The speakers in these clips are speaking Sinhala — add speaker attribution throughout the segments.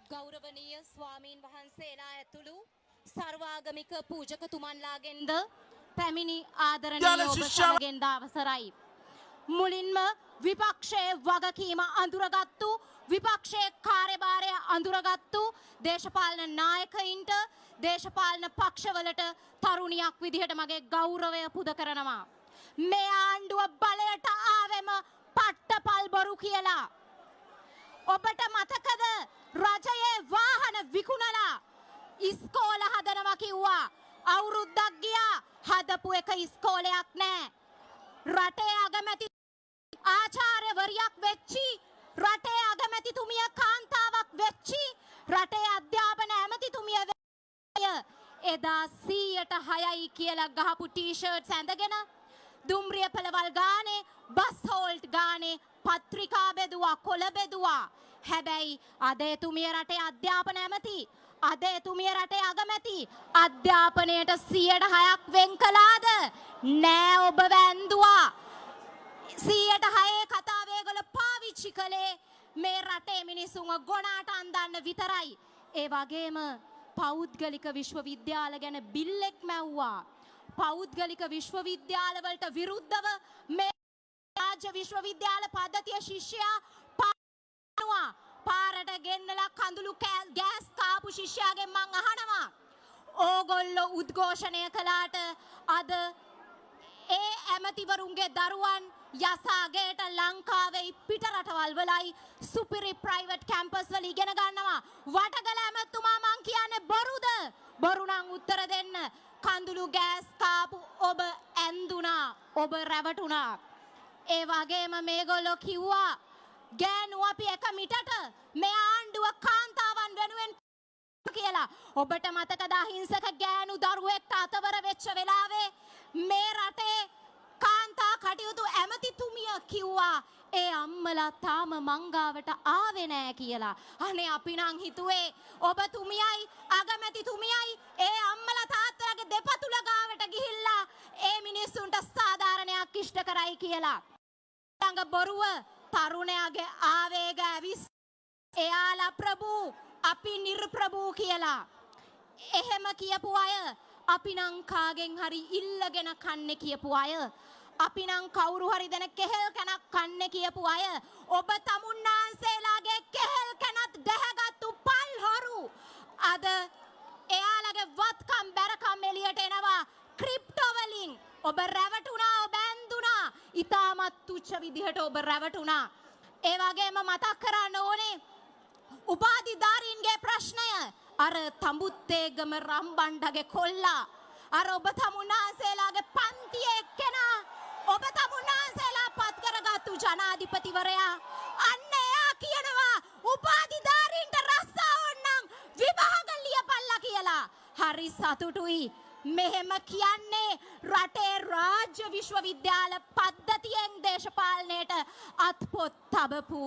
Speaker 1: ගෞරවනීය ස්වාමීන් වහන්සේලා ඇතුළු සර්වාගමික පූජකතුමන්ලාගෙන්ද පැමිණි ආදරණීය ඔබ සමගෙන්ද අවසරයි. මුලින්ම විපක්ෂයේ වගකීම අඳුරගත්තු විපක්ෂයේ කාර්යභාරය අඳුරගත්තු දේශපාලන නායකයින්ට දේශපාලන පක්ෂවලට තරුණියක් විදිහට මගේ ගෞරවය පුද කරනවා. මේ ආණ්ඩුව බලයට ආවෙම පට්ටපල් බොරු කියලා. ඔබට මතකද රජයේ වාහන විකුණලා ඉස්කෝල හදනවා කිව්වා. අවුරුද්දක් ගියා හදපු එක ඉස්කෝලයක් නැහැ. රටේ අගමැති ආචාර්යවරියක් වෙච්චි, රටේ අගමැතිතුමිය කාන්තාවක් වෙච්චි, රටේ අධ්‍යාපන ඇමතිතුමිය එදා 100%යි කියලා ගහපු ටී-ෂර්ට්ස් ඇඳගෙන දුම්රිය පෙළවල් ගානේ, බස් හෝල්ට් ගානේ පත්‍රිකා බෙදුවා, කොළ බෙදුවා. හැබැයි අද එතුමිය රටේ අධ්‍යාපන ඇමති, අද එතුමිය රටේ අගමැති, අධ්‍යාපනයට 100%ක් වෙන් කළාද? නෑ, ඔබ වැන්දුවා. 100%ේ කතාව ඒගොල්ලෝ පාවිච්චි කළේ මේ රටේ මිනිසුන්ව ගොනාට අන්දන්න විතරයි. ඒ වගේම පෞද්ගලික විශ්වවිද්‍යාල ගැන බිල්ලෙක් මැව්වා. පෞද්ගලික විශ්වවිද්‍යාල වලට විරුද්ධව මේ රාජ්‍ය විශ්වවිද්‍යාල පද්ධතිය ශිෂ්‍යයා පාරට ගෙන්නලා කඳුළු ගෑස් කාපු ශිෂ්‍යයාගෙන් මං අහනවා, ඕගොල්ලෝ උද්ඝෝෂණය කළාට අද ඒ ඇමතිවරුන්ගේ දරුවන් යසාගේට ලංකාවේ පිට රටවල් වලයි සුපිරි ප්‍රයිවට් කැම්පස් වල ඉගෙන ගන්නවා. වටගල ඇමතුමා මං කියන්නේ බොරුද? බොරු නම් උත්තර දෙන්න. කඳුළු ගෑස් කාපු ඔබ ඇඳුනා, ඔබ රැවටුණා. ඒ වගේම මේගොල්ලෝ කිව්වා ගෑනු අපි එක මිටට මේ ආණ්ඩුව කාන්තාවන් වෙනුවෙන් කියලා. ඔබට මතකද අහිංසක ගෑනු දරුවෙක්ට අතවර වෙච්ච වෙලාවේ මේ රටේ කාන්තා කටයුතු ඇමතිතුමිය කිව්වා ඒ අම්මලා තාම මංගාවට ආවේ නෑ කියලා. අනේ අපි නම් හිතුවේ ඔබතුමියයි අගමැතිතුමියයි ඒ අම්මලා තාත්තලාගේ දෙපතුල ගාවට ගිහිල්ලා ඒ මිනිස්සුන්ට සාධාරණයක් ඉෂ්ට කරයි කියලා. ළඟ බොරුව තරුණයාගේ ආවේග ඇවිස් එයාලා ප්‍රභූ අපි නිර්ප්‍රභූ කියලා. එහෙම කියපු අය අපි නම් කාගෙන් හරි ඉල්ලගෙන කන්නේ කියපු අය, අපි නම් කවුරු හරි දෙන කෙහෙල් කනක් කන්නේ කියපු අය, ඔබ තමුන්නාන්සේලාගේ කෙහෙල් කනත් දැහැගත්තු පල් හොරු අද එයාලගේ වත්කම් බැරකම් එළියට එනවා ක්‍රිප්ටෝ වලින්. ඔබ රැවටුණා, ඔබ ඇඳුනා, ඊටමත් තුච්ච විදිහට ඔබ රැවටුණා. ඒ වගේම මතක් කරන්න ඕනේ උපාධිධාරීන්ගේ ප්‍රශ්නය. අර තඹුත්තේගම රම්බණ්ඩගේ කොල්ලා, අර ඔබ තමුන්නාන්සේලාගේ පන්තියේ එක්කෙනා, ඔබ තමුන්නාන්සේලා පත් කරගත්තු ජනාධිපතිවරයා, අන්න එයා කියනවා උපාධිධාරීන්ට රස්සාවොන් නම් විභාග ලියපල්ලා කියලා. හරි සතුටුයි. මෙහෙම කියන්නේ රටේ රාජ්‍ය විශ්වවිද්‍යාල පද්ධතියෙන් දේශපාලනයට අත්පොත් තබපු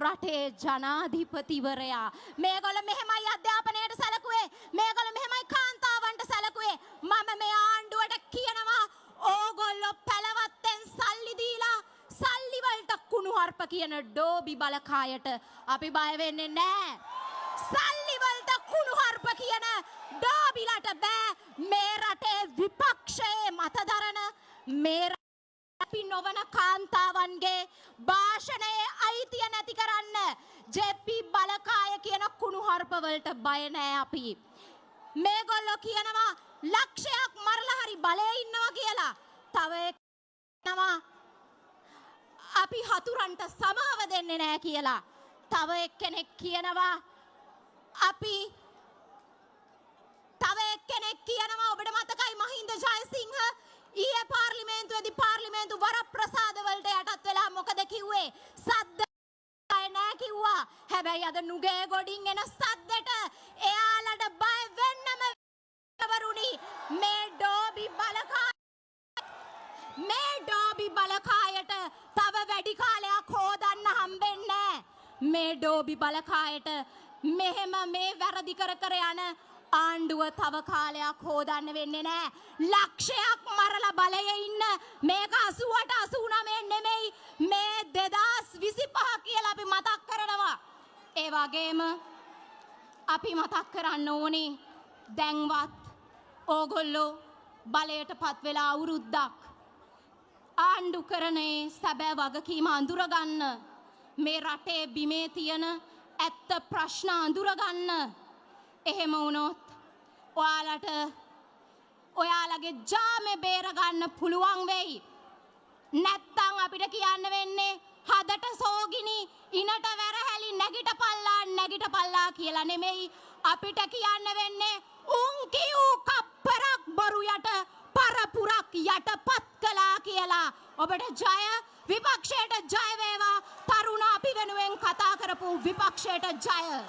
Speaker 1: රටේ ජනාධිපතිවරයා. මේගොල්ලෝ මෙහෙමයි අධ්‍යාපනයට සැලකුවේ, මේගොල්ලෝ මෙහෙමයි කාන්තාවන්ට සැලකුවේ. මම මේ ආණ්ඩුවට කියනවා ඕගොල්ලෝ පළවත්තෙන් සල්ලි දීලා සල්ලි වලට කුණුහරුප කියන ඩෝබි බලකායට අපි බය වෙන්නේ නැහැ. සල්ලි වලට කුණුහරුප කියන ඩෝබිලට බෑ මේ රටේ විපක්ෂයේ මතදරන මේ අපි නොවන කාන්තාවන්ගේ භාෂණයේ අයිතිය නැති කරන්න ජෙපි බලකාය කියන කුණුහරුප වලට බය නෑ අපි. මේගොල්ලෝ කියනවා ලක්ෂයක් මරලා හරි බලේ ඉන්නවා කියලා. තව එක්කනවා අපි හතුරන්ට සමාව දෙන්නේ නෑ කියලා. තව එක්කෙනෙක් කියනවා අපි තව එක්කෙනෙක් කියනවා ඔබට මතකයි මහින්ද ජයසිංහ ඊයේ පාර්ලිමේන්තුවේදී පාර්ලිමේන්තු වරප්‍රසාද වලට යටත් වෙලා මොකද කිව්වේ? සද්ද නෑ කිව්වා. හැබැයි අද නුගේ ගොඩින් එන සද්දට එයාලට බය වෙන්නම වරුණි. මේ ඩෝබි බලකායට තව වැඩි කාලයක් හොදන්න හම්බෙන්නේ නෑ. මේ ඩෝබි බලකායට මෙහෙම මේ වැරදි කර යන ආණ්ඩුව තව කාලයක් හොදන්න වෙන්නේ නෑ. ලක්ෂයක් මරලා බලයේ ඉන්න මේක 88 89 නෙමෙයි මේ 2025 කියලා අපි මතක් කරනවා. ඒ වගේම අපි මතක් කරන්න ඕනේ දැන්වත් ඕගොල්ලෝ බලයට පත් වෙලා අවුරුද්දක් ආණ්ඩු කරනේ සැබෑ වගකීම අඳුරගන්න මේ රටේ බිමේ තියෙන ඇත්ත ප්‍රශ්න අඳුරගන්න එහෙම වුණොත් ඔයාලට ඔයාලගේ ජාමේ බේරගන්න පුළුවන් වෙයි නැත්තම් අපිට කියන්න වෙන්නේ හදට සෝගිනි ඉනට වැරහැලි නැගිටපල්ලා කියලා නෙමෙයි අපිට කියන්න වෙන්නේ උන් කියූ කප්පරක් බොරු යට පරපුරක් යටපත් කළා කියලා ඔබට ජය විපක්ෂයට ජය වේවා තරුණ අපි වෙනුවෙන් කතා කරපු විපක්ෂයට ජය